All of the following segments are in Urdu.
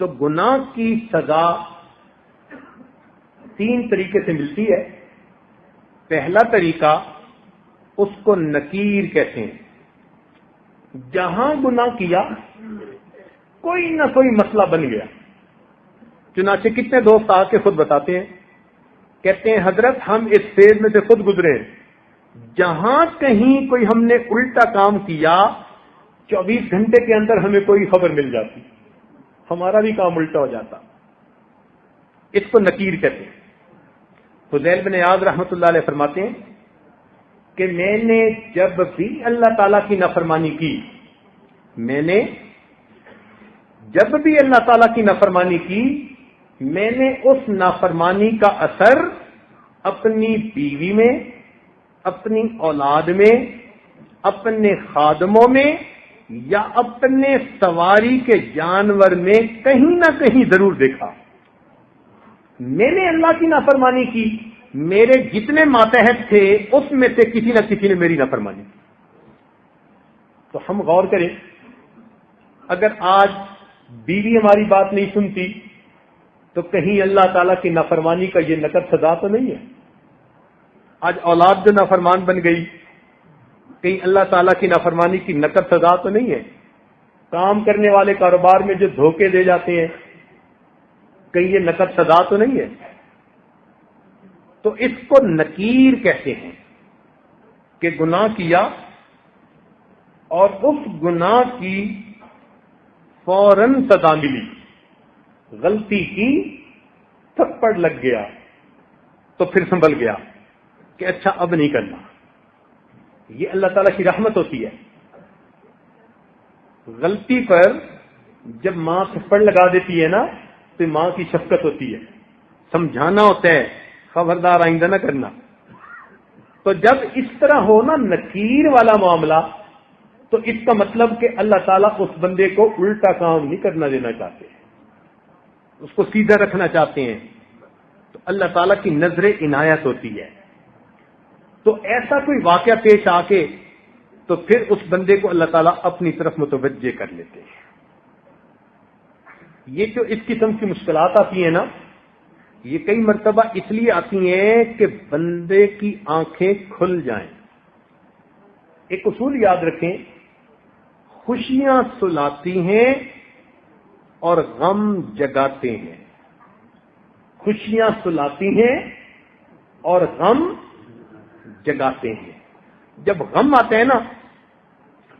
تو گناہ کی سزا 3 طریقے سے ملتی ہے۔ پہلا طریقہ اس کو نکیر کہتے ہیں۔ جہاں گناہ کیا کوئی نہ کوئی مسئلہ بن گیا۔ چنانچہ کتنے دوست آ کے خود بتاتے ہیں، کہتے ہیں حضرت ہم اس فیز میں سے خود گزرے ہیں، جہاں کہیں کوئی ہم نے الٹا کام کیا 24 گھنٹے کے اندر ہمیں کوئی خبر مل جاتی، ہمارا بھی کام الٹا ہو جاتا۔ اس کو نکیر کہتے ہیں۔ فضیل بن عیاض رحمۃ اللہ علیہ فرماتے ہیں کہ میں نے جب بھی اللہ تعالیٰ کی نافرمانی کی، میں نے جب بھی اللہ تعالیٰ کی نافرمانی کی، میں نے اس نافرمانی کا اثر اپنی بیوی میں، اپنی اولاد میں، اپنے خادموں میں یا اپنے سواری کے جانور میں کہیں نہ کہیں ضرور دیکھا۔ میں نے اللہ کی نافرمانی کی، میرے جتنے ماتحت تھے اس میں سے کسی نہ کسی نے میری نافرمانی کی۔ تو ہم غور کریں، اگر آج بیوی ہماری بات نہیں سنتی تو کہیں اللہ تعالیٰ کی نافرمانی کا یہ نقد سزا تو نہیں ہے؟ آج اولاد جو نافرمان بن گئی، کہیں اللہ تعالیٰ کی نافرمانی کی نقد سزا تو نہیں ہے؟ کام کرنے والے کاروبار میں جو دھوکے دے جاتے ہیں، کہیں یہ نقد سزا تو نہیں ہے؟ تو اس کو نکیر کہتے ہیں کہ گناہ کیا اور اس گناہ کی فوراً سزا ملی، غلطی کی، تھپڑ لگ گیا تو پھر سنبھل گیا کہ اچھا اب نہیں کرنا۔ یہ اللہ تعالیٰ کی رحمت ہوتی ہے۔ غلطی پر جب ماں تھپڑ لگا دیتی ہے نا تو ماں کی شفقت ہوتی ہے، سمجھانا ہوتا ہے خبردار آئندہ نہ کرنا۔ تو جب اس طرح ہونا نکیر والا معاملہ، تو اس کا مطلب کہ اللہ تعالیٰ اس بندے کو الٹا کام نہیں کرنا دینا چاہتے، اس کو سیدھا رکھنا چاہتے ہیں۔ تو اللہ تعالیٰ کی نظر عنایت ہوتی ہے۔ تو ایسا کوئی واقعہ پیش آ کے تو پھر اس بندے کو اللہ تعالیٰ اپنی طرف متوجہ کر لیتے ہیں۔ یہ جو اس قسم کی مشکلات آتی ہیں نا، یہ کئی مرتبہ اس لیے آتی ہیں کہ بندے کی آنکھیں کھل جائیں۔ ایک اصول یاد رکھیں، خوشیاں سلاتی ہیں اور غم جگاتے ہیں۔ خوشیاں سلاتی ہیں اور غم جگاتے ہیں۔ جب غم آتے ہیں نا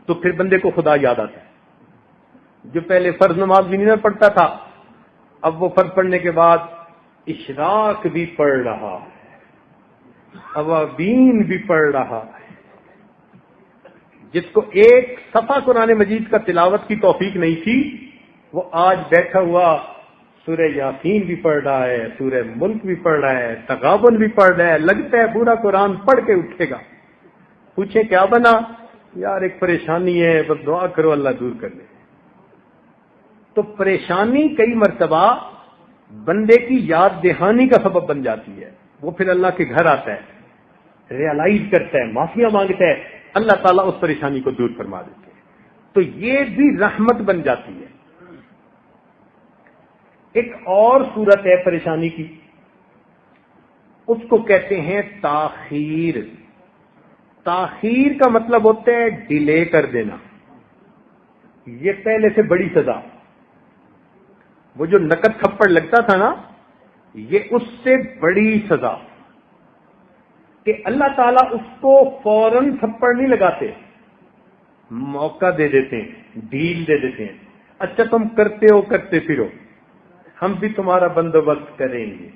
تو پھر بندے کو خدا یاد آتا ہے۔ جو پہلے فرض نماز بھی نہیں پڑھتا تھا، اب وہ فرض پڑھنے کے بعد اشراق بھی پڑھ رہا ہے، اوابین بھی پڑھ رہا ہے۔ جس کو ایک صفحہ قرآن مجید کا تلاوت کی توفیق نہیں تھی، وہ آج بیٹھا ہوا سورہ یاسین بھی پڑھ رہا ہے، سورہ ملک بھی پڑھ رہا ہے، تغابن بھی پڑھ رہا ہے۔ لگتا ہے پورا قرآن پڑھ کے اٹھے گا۔ پوچھیں کیا بنا؟ یار ایک پریشانی ہے، بس دعا کرو اللہ دور کر لے۔ تو پریشانی کئی مرتبہ بندے کی یاد دہانی کا سبب بن جاتی ہے۔ وہ پھر اللہ کے گھر آتا ہے، ریئلائز کرتا ہے، معافیاں مانگتا ہے، اللہ تعالیٰ اس پریشانی کو دور فرما دیتے ہیں۔ تو یہ بھی رحمت بن جاتی ہے۔ ایک اور صورت ہے پریشانی کی، اس کو کہتے ہیں تاخیر۔ تاخیر کا مطلب ہوتا ہے ڈیلے کر دینا۔ یہ پہلے سے بڑی سزا، وہ جو نقد تھپڑ لگتا تھا نا، یہ اس سے بڑی سزا کہ اللہ تعالیٰ اس کو فوراً تھپڑ نہیں لگاتے، موقع دے دیتے ہیں، ڈھیل دے دیتے ہیں۔ اچھا تم کرتے ہو، کرتے پھرو، ہم بھی تمہارا بندوبست کریں گے۔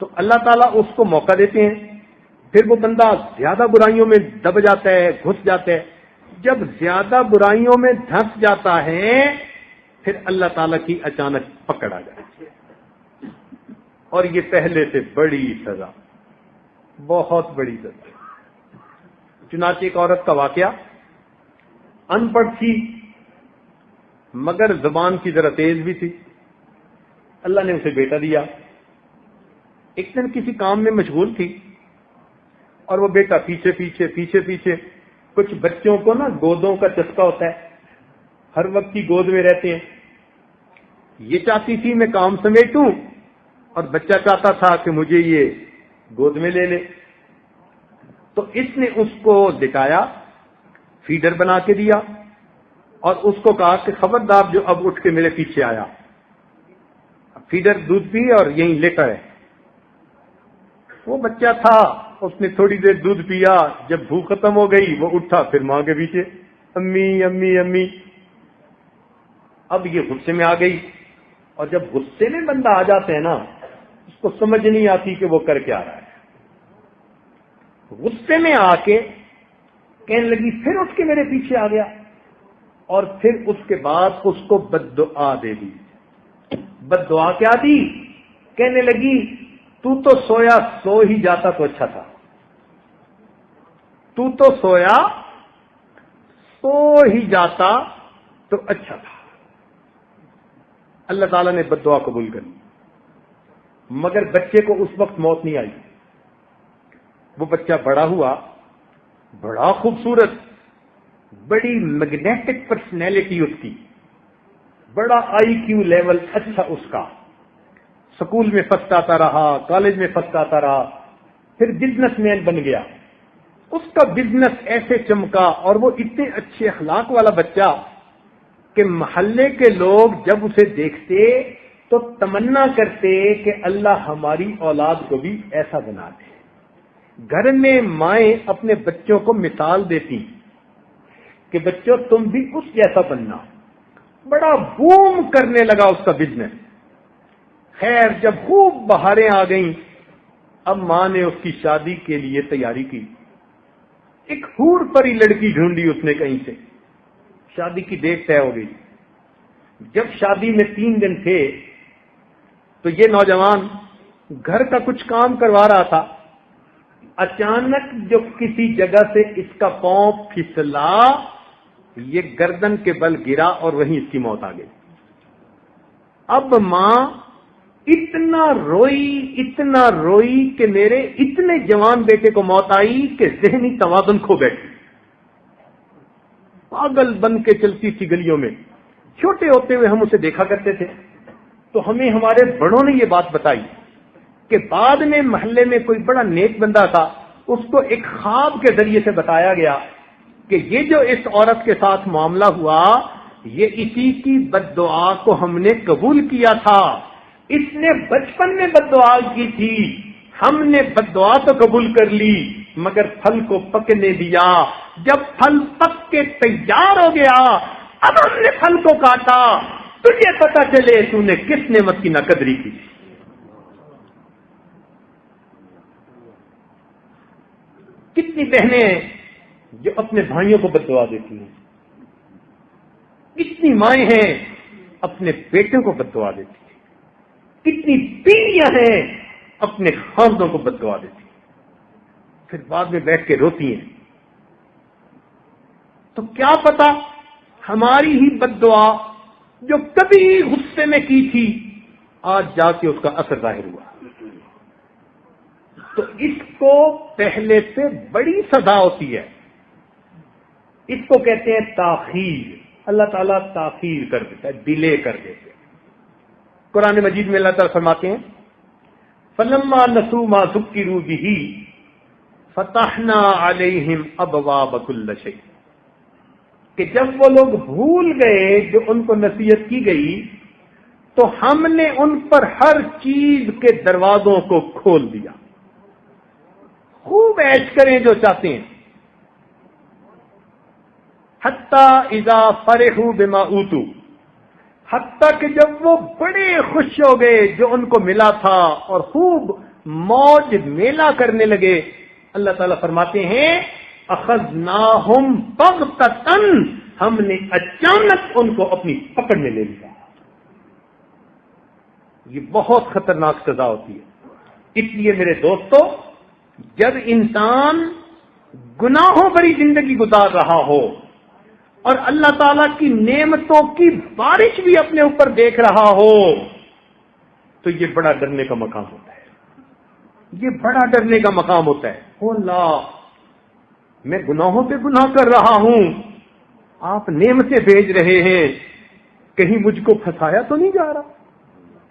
تو اللہ تعالیٰ اس کو موقع دیتے ہیں، پھر وہ بندہ زیادہ برائیوں میں دب جاتا ہے، گھس جاتا ہے۔ جب زیادہ برائیوں میں دھنس جاتا ہے، پھر اللہ تعالیٰ کی اچانک پکڑ آ جاتی ہے، اور یہ پہلے سے بڑی سزا، بہت بڑی سزا۔ چنانچہ ایک عورت کا واقعہ، ان پڑھ تھی مگر زبان کی ذرا تیز بھی تھی، اللہ نے اسے بیٹا دیا۔ ایک دن کسی کام میں مشغول تھی اور وہ بیٹا پیچھے پیچھے پیچھے پیچھے، کچھ بچوں کو نا گودوں کا چسکا ہوتا ہے، ہر وقت کی گود میں رہتے ہیں۔ یہ چاہتی تھی میں کام سمیٹوں اور بچہ چاہتا تھا کہ مجھے یہ گود میں لے لے. تو اس نے اس کو لٹایا، فیڈر بنا کے دیا اور اس کو کہا کہ خبردار جو اب اٹھ کے میرے پیچھے آیا. فیڈر دودھ پی اور یہیں لیٹا ہے. وہ بچہ تھا، اس نے تھوڑی دیر دودھ پیا، جب بھوک ختم ہو گئی وہ اٹھا، پھر ماں کے پیچھے امی امی امی. اب یہ غصے میں آ گئی، اور جب غصے میں بندہ آ جاتا ہے نا، اس کو سمجھ نہیں آتی کہ وہ کر کیا رہا ہے. غصے میں آ کے کہنے لگی، پھر اٹھ کے میرے پیچھے آ گیا، اور پھر اس کے بعد اس کو بد دعا دے دی. بد دعا کیا دی؟ کہنے لگی تو سویا سو ہی جاتا تو اچھا تھا، تو سویا سو ہی جاتا تو اچھا تھا. اللہ تعالیٰ نے بد دعا قبول کر لی، مگر بچے کو اس وقت موت نہیں آئی. وہ بچہ بڑا ہوا، بڑا خوبصورت، بڑی میگنیٹک پرسنالٹی اس کی، بڑا آئی کیو لیول اچھا اس کا، سکول میں فرسٹ آتا رہا، کالج میں فرسٹ آتا رہا، پھر بزنس مین بن گیا. اس کا بزنس ایسے چمکا اور وہ اتنے اچھے اخلاق والا بچہ کہ محلے کے لوگ جب اسے دیکھتے تو تمنا کرتے کہ اللہ ہماری اولاد کو بھی ایسا بنا دے. گھر میں مائیں اپنے بچوں کو مثال دیتی کہ بچوں تم بھی اس جیسا بننا. بڑا بوم کرنے لگا اس کا بزنس. خیر جب خوب بہاریں آ گئیں، اب ماں نے اس کی شادی کے لیے تیاری کی. ایک حور پری لڑکی ڈھونڈی اس نے کہیں سے، شادی کی ڈیٹ طے ہو گئی. جب شادی میں 3 دن تھے تو یہ نوجوان گھر کا کچھ کام کروا رہا تھا. اچانک جو کسی جگہ سے اس کا پاؤں پھسلا، یہ گردن کے بل گرا اور وہیں اس کی موت آ گئی. اب ماں اتنا روئی کہ میرے اتنے جوان بیٹے کو موت آئی کہ ذہنی توازن کھو بیٹھی. پاگل بن کے چلتی تھی گلیوں میں. چھوٹے ہوتے ہوئے ہم اسے دیکھا کرتے تھے تو ہمیں ہمارے بڑوں نے یہ بات بتائی کہ بعد میں محلے میں کوئی بڑا نیک بندہ تھا، اس کو ایک خواب کے ذریعے سے بتایا گیا کہ یہ جو اس عورت کے ساتھ معاملہ ہوا، یہ اسی کی بد دعا کو ہم نے قبول کیا تھا. اس نے بچپن میں بد دعا کی تھی، ہم نے بد دعا تو قبول کر لی مگر پھل کو پکنے دیا. جب پھل پک کے تیار ہو گیا، اب ہم نے پھل کو کاٹا، تجھے پتا چلے تو نے کس نعمت کی ناقدری کی. کتنی بہنیں ہیں جو اپنے بھائیوں کو بد دعا دیتی ہیں، کتنی مائیں ہیں اپنے بیٹوں کو بد دعا دیتی ہیں، کتنی بیویاں ہیں اپنے خاندوں کو بد دعا دیتی ہیں، پھر بعد میں بیٹھ کے روتی ہیں. تو کیا پتا ہماری ہی بد دعا جو کبھی غصے میں کی تھی آج جا کے اس کا اثر ظاہر ہوا. تو اس کو پہلے سے بڑی سزا ہوتی ہے. اس کو کہتے ہیں تاخیر. اللہ تعالیٰ تاخیر کر دیتا ہے، ڈیلے کر دیتے. قرآن مجید میں اللہ تعالیٰ فرماتے ہیں فَلَمَّا نَسُوا مَا ذُكِّرُوا بِهِ فَتَحْنَا عَلَيْهِمْ أَبْوَابَ كُلِّ شَيْءٍ، کہ جب وہ لوگ بھول گئے جو ان کو نصیحت کی گئی تو ہم نے ان پر ہر چیز کے دروازوں کو کھول دیا. خوب عیش کریں جو چاہتے ہیں. حتیٰ اذا فرحوا بما اوتوا، حتیٰ کہ جب وہ بڑے خوش ہو گئے جو ان کو ملا تھا اور خوب موج میلہ کرنے لگے، اللہ تعالیٰ فرماتے ہیں اخذناہم بغتۃ، ہم نے اچانک ان کو اپنی پکڑ میں لے لیا. یہ بہت خطرناک سزا ہوتی ہے. اس لیے میرے دوستو، جب انسان گناہوں بھری زندگی گزار رہا ہو اور اللہ تعالیٰ کی نعمتوں کی بارش بھی اپنے اوپر دیکھ رہا ہو تو یہ بڑا ڈرنے کا مقام ہوتا ہے. یہ بڑا ڈرنے کا مقام ہوتا ہے. او اللہ، میں گناہوں پہ گناہ کر رہا ہوں، آپ نعمتیں بھیج رہے ہیں، کہیں مجھ کو پھنسایا تو نہیں جا رہا,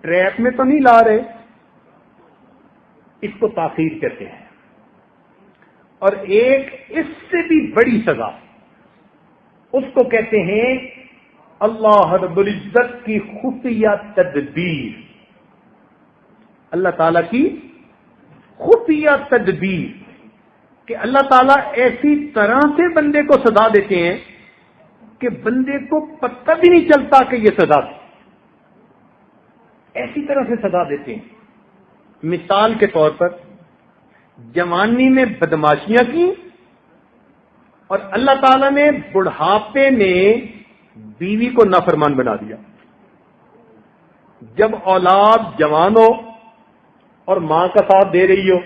ٹریپ میں تو نہیں لا رہے. اس کو تاخیر کہتے ہیں. اور ایک اس سے بھی بڑی سزا, اس کو کہتے ہیں اللہ رب العزت کی خفیہ تدبیر. اللہ تعالی کی خفیہ تدبیر کہ اللہ تعالیٰ ایسی طرح سے بندے کو سزا دیتے ہیں کہ بندے کو پتہ بھی نہیں چلتا کہ یہ سزا تھی. ایسی طرح سے سزا دیتے ہیں. مثال کے طور پر جوانی میں بدماشیاں کی اور اللہ تعالیٰ نے بڑھاپے میں بیوی کو نافرمان بنا دیا. جب اولاد جوان ہو اور ماں کا ساتھ دے رہی ہو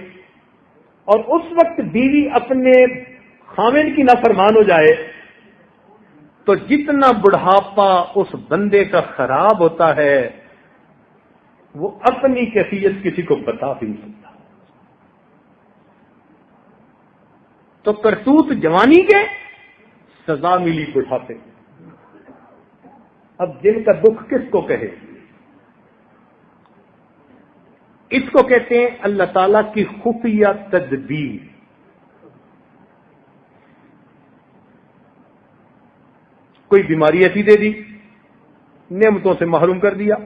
اور اس وقت بیوی اپنے خاوند کی نافرمان ہو جائے تو جتنا بڑھاپا اس بندے کا خراب ہوتا ہے وہ اپنی کیفیت کسی کو بتا بھی نہیں سکتا. تو کرتوت جوانی کے, سزا ملی بڑھاپے. اب دل کا دکھ کس کو کہے؟ اس کو کہتے ہیں اللہ تعالی کی خفیہ تدبیر. کوئی بیماری ایسی دے دی, نعمتوں سے محروم کر دیا.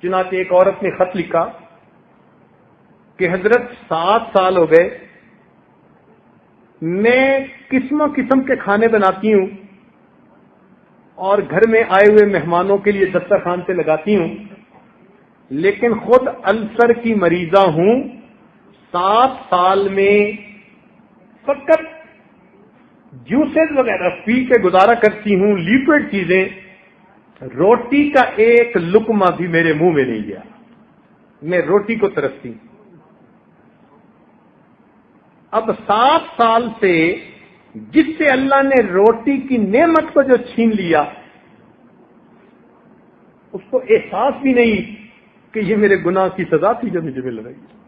چنانچہ ایک عورت نے خط لکھا کہ حضرت 7 سال ہو گئے, میں قسم قسم کے کھانے بناتی ہوں اور گھر میں آئے ہوئے مہمانوں کے لیے دسترخوان پہ لگاتی ہوں, لیکن خود السر کی مریضہ ہوں. 7 سال میں فقط جوسز وغیرہ پی کے گزارا کرتی ہوں, لیکوڈ چیزیں. روٹی کا ایک لقمہ بھی میرے منہ میں نہیں گیا. میں روٹی کو ترستی ہوں. اب 7 سال سے جس سے اللہ نے روٹی کی نعمت کو جو چھین لیا, اس کو احساس بھی نہیں کہ یہ میرے گناہ کی سزا تھی جو مجھے مل رہی ہے.